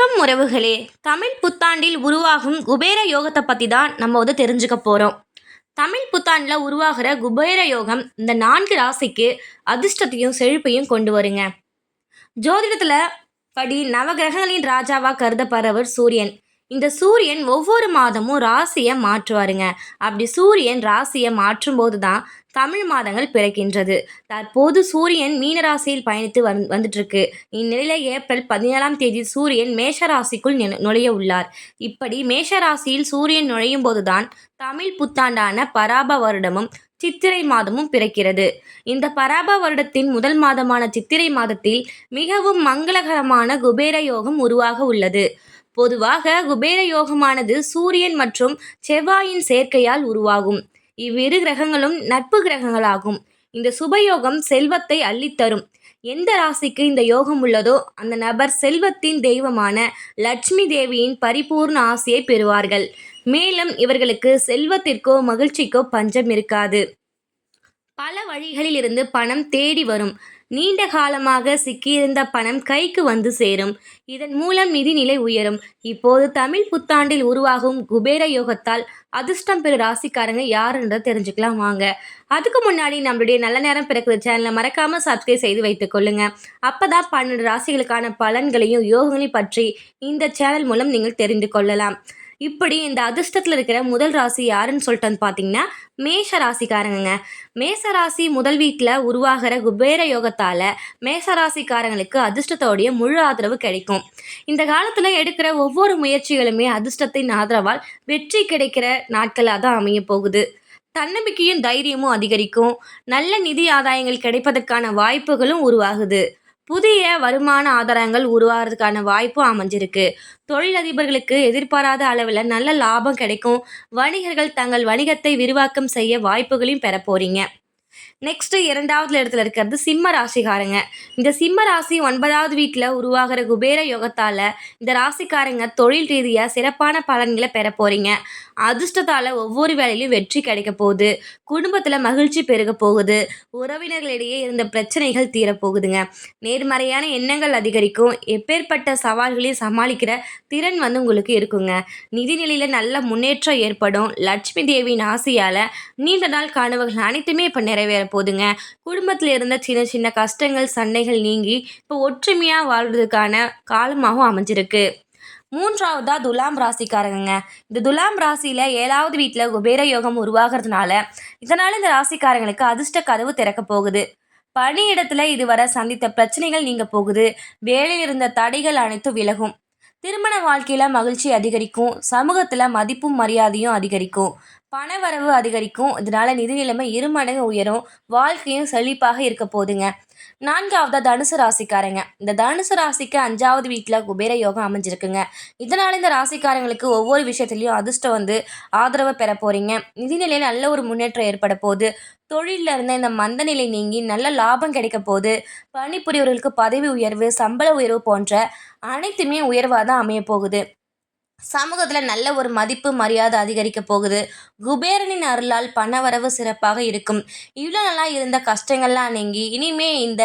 வணக்கம் உறவுகளே. தமிழ் புத்தாண்டில் உருவாகும் குபேர யோகத்தை பற்றி தான் நம்ம தெரிஞ்சுக்க போகிறோம். தமிழ் புத்தாண்டில் உருவாகிற குபேர யோகம் இந்த 4 ராசிக்கு அதிர்ஷ்டத்தையும் செழிப்பையும் கொண்டு வருங்க. ஜோதிடத்தில் படி நவகிரகங்களின் ராஜாவாக கருதப்படுறவர் சூரியன். இந்த சூரியன் ஒவ்வொரு மாதமும் ராசியை மாற்றுவாருங்க. அப்படி சூரியன் ராசியை மாற்றும் போது தான் தமிழ் மாதங்கள் பிறக்கின்றது. தற்போது சூரியன் மீன ராசியில் பயணித்து வந்துட்டு இருக்கு. இந்நிலையில ஏப்ரல் 17ஆம் தேதி சூரியன் மேஷ ராசிக்குள் நுழைய உள்ளார். இப்படி மேஷ ராசியில் சூரியன் நுழையும் போதுதான் தமிழ் புத்தாண்டான பராப வருடமும் சித்திரை மாதமும் பிறக்கிறது. இந்த பராப வருடத்தின் முதல் மாதமான சித்திரை மாதத்தில் மிகவும் மங்களகரமான குபேர யோகம் உருவாக உள்ளது. பொதுவாக குபேர யோகமானது சூரியன் மற்றும் செவ்வாயின் சேர்க்கையால் உருவாகும். இவ்விரு கிரகங்களும் நட்பு கிரகங்களாகும். இந்த சுபயோகம் செல்வத்தை அள்ளித்தரும். எந்த ராசிக்கு இந்த யோகம் உள்ளதோ அந்த நபர் செல்வத்தின் தெய்வமான லட்சுமி தேவியின் பரிபூர்ண ஆசையை பெறுவார்கள். மேலும் இவர்களுக்கு செல்வத்திற்கோ மகிழ்ச்சிக்கோ பஞ்சம் இருக்காது. பல வழிகளில் இருந்து பணம் தேடி வரும். நீண்ட காலமாக சிக்கியிருந்த பணம் கைக்கு வந்து சேரும். இதன் மூலம் நிதிநிலை உயரும். இப்போது தமிழ் புத்தாண்டில் உருவாகும் குபேர யோகத்தால் அதிர்ஷ்டம் பெறும் ராசிக்காரங்க யாருன்றதை தெரிஞ்சுக்கலாம் வாங்க. அதுக்கு முன்னாடி நம்மளுடைய நல்ல நேரம் பிறக்குற சேனலை மறக்காம சப்ஸ்கிரைப் செய்து வைத்துக் கொள்ளுங்க. அப்பதான் 12 ராசிகளுக்கான பலன்களையும் யோகங்களையும் பற்றி இந்த சேனல் மூலம் நீங்கள் தெரிந்து கொள்ளலாம். இப்படி இந்த அதிர்ஷ்டத்தில் இருக்கிற முதல் ராசி யாருன்னு சொல்லிட்டு பார்த்தீங்கன்னா மேஷ ராசிக்காரங்க. மேச ராசி முதல் வீட்டில் உருவாகிற குபேர யோகத்தால் மேச ராசிக்காரங்களுக்கு அதிர்ஷ்டத்தோடைய முழு ஆதரவு கிடைக்கும். இந்த காலத்தில் எடுக்கிற ஒவ்வொரு முயற்சிகளுமே அதிர்ஷ்டத்தின் ஆதரவால் வெற்றி கிடைக்கிற நாட்களாக தான் அமைய போகுது. தன்னம்பிக்கையும் தைரியமும் அதிகரிக்கும். நல்ல நிதி ஆதாயங்கள் கிடைப்பதற்கான வாய்ப்புகளும் உருவாகுது. புதிய வருமான ஆதாரங்கள் உருவாகிறதுக்கான வாய்ப்பும் அமைஞ்சிருக்கு. தொழிலதிபர்களுக்கு எதிர்பாராத அளவில் நல்ல லாபம் கிடைக்கும். வணிகர்கள் தங்கள் வணிகத்தை விரிவாக்கம் செய்ய வாய்ப்புகளையும் பெற போறீங்க. நெக்ஸ்ட் 2வது இடத்துல இருக்கிறது சிம்ம ராசிக்காரங்க. இந்த சிம்ம ராசி 9வது வீட்டில் உருவாகிற குபேர யோகத்தால் இந்த ராசிக்காரங்க தொழில் ரீதியாக சிறப்பான பலன்களை பெற போறீங்க. அதிர்ஷ்டத்தால் ஒவ்வொரு வேலையிலும் வெற்றி கிடைக்க போகுது. குடும்பத்தில் மகிழ்ச்சி பெருக போகுது. உறவினர்களிடையே இருந்த பிரச்சனைகள் தீரப்போகுதுங்க. நேர்மறையான எண்ணங்கள் அதிகரிக்கும். எப்பேற்பட்ட சவால்களையும் சமாளிக்கிற திறன் உங்களுக்கு இருக்குங்க. நிதிநிலையில் நல்ல முன்னேற்றம் ஏற்படும். லட்சுமி தேவியின் ஆசையால் நீண்ட நாள் கனவுகள் அனைத்துமே இப்போ நிறைவேற போதுங்க. குடும்பத்தில் இருந்த சின்ன சின்ன கஷ்டங்கள் சண்டைகள் நீங்கி இப்போ ஒற்றுமையாக வாழ்வதற்கான காலமாகவும் அமைஞ்சிருக்கு. 3வதா துலாம் ராசிக்காரங்க. இந்த துலாம் ராசியில் 7வது வீட்டில் குபேர யோகம் உருவாகிறதுனால இதனால் இந்த ராசிக்காரங்களுக்கு அதிர்ஷ்ட கதவு திறக்க போகுது. பணியிடத்தில் இதுவரை சந்தித்த பிரச்சனைகள் நீங்க போகுது. வேலையில் இருந்த தடைகள் அனைத்தும் விலகும். திருமண வாழ்க்கையில் மகிழ்ச்சி அதிகரிக்கும். சமூகத்தில் மதிப்பும் மரியாதையும் அதிகரிக்கும். பணவரவு அதிகரிக்கும். இதனால நிதி நிலைமை 2 மடங்கு உயரும். வாழ்க்கையும் செழிப்பாக இருக்க போதுங்க. 4வதா தனுசு ராசிக்காரங்க. இந்த தனுசு ராசிக்கு 5வது வீட்டில் குபேர யோகம் அமைஞ்சிருக்குங்க. இதனால இந்த ராசிக்காரங்களுக்கு ஒவ்வொரு விஷயத்துலையும் அதிர்ஷ்டம் ஆதரவை பெற போறீங்க. நிதிநிலையில் நல்ல ஒரு முன்னேற்றம் ஏற்பட போகுது. தொழிலில் இருந்த இந்த மந்த நிலை நீங்கி நல்ல லாபம் கிடைக்க போகுது. பணிபுரியவர்களுக்கு பதவி உயர்வு சம்பள உயர்வு போன்ற அனைத்துமே உயர்வாக தான் அமைய போகுது. சமூகத்தில் நல்ல ஒரு மதிப்பு மரியாதை அதிகரிக்க போகுது. குபேரனின் அருளால் பணவரவு சிறப்பாக இருக்கும். இவ்வளோ நல்லா இருந்த கஷ்டங்கள்லாம் நீங்கி இனிமே இந்த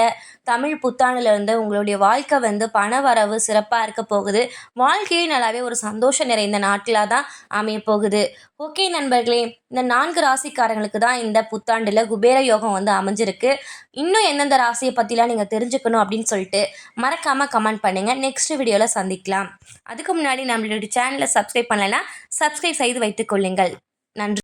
தமிழ் புத்தாண்டுல இருந்து உங்களுடைய வாழ்க்கை பணவரவு சிறப்பாக இருக்க போகுது. வாழ்க்கையே நல்லாவே ஒரு சந்தோஷம் நிறைந்த நாட்களாக தான் அமைய போகுது. ஓகே நண்பர்களே, இந்த 4 ராசிக்காரங்களுக்கு தான் இந்த புத்தாண்டில் குபேர யோகம் அமைஞ்சிருக்கு. இன்னும் எந்தெந்த ராசியை பற்றிலாம் நீங்கள் தெரிஞ்சுக்கணும் அப்படின்னு சொல்லிட்டு மறக்காமல் கமெண்ட் பண்ணுங்கள். நெக்ஸ்ட் வீடியோவில் சந்திக்கலாம். அதுக்கு முன்னாடி நம்மளுடைய சேனலை சப்ஸ்கிரைப் பண்ணலைன்னா சப்ஸ்கிரைப் செய்து வைத்துக் கொள்ளுங்கள். நன்றி.